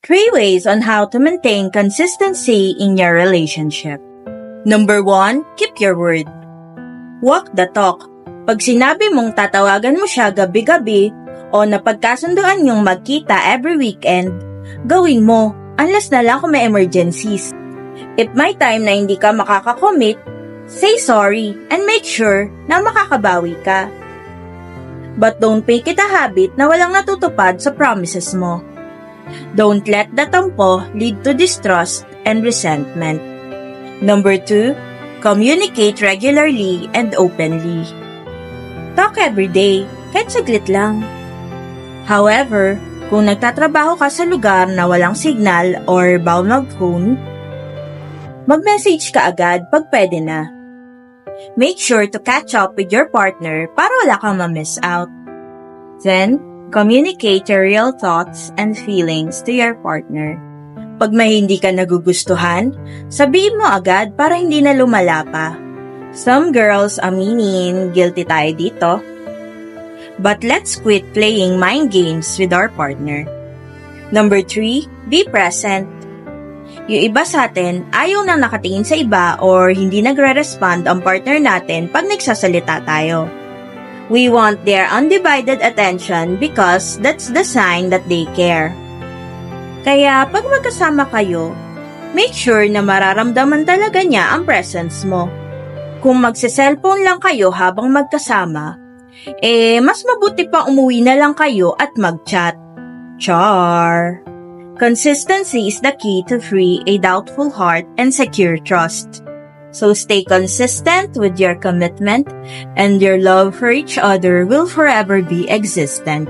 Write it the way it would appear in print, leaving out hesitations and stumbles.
3 ways on how to maintain consistency in your relationship. Number 1, keep your word. Walk the talk. Pag sinabi mong tatawagan mo siya gabi-gabi o napagkasunduan yung magkita every weekend, gawin mo unless na lang kung may emergencies. If may time na hindi ka makakakommit, say sorry and make sure na makakabawi ka. But don't make it a habit na walang natutupad sa promises mo. Don't let the tampo lead to distrust and resentment. Number 2, communicate regularly and openly. Talk every day, kahit saglit lang. However, kung nagtatrabaho ka sa lugar na walang signal or bawal mag-phone, mag-message ka agad pag pwede na. Make sure to catch up with your partner para wala kang ma-miss out. Then, communicate your real thoughts and feelings to your partner. Pag may hindi ka nagugustuhan, sabihin mo agad para hindi na lumala pa. Some girls aminin, guilty tayo dito. But let's quit playing mind games with our partner. Number 3, be present. Yung iba sa atin, ayaw nang nakatingin sa iba or hindi nagre-respond ang partner natin pag nagsasalita tayo. We want their undivided attention because that's the sign that they care. Kaya pag magkasama kayo, make sure na mararamdaman talaga niya ang presence mo. Kung magse-cellphone lang kayo habang magkasama, mas mabuti pa umuwi na lang kayo at mag-chat. Char! Consistency is the key to free a doubtful heart and secure trust. So stay consistent with your commitment and your love for each other will forever be existent.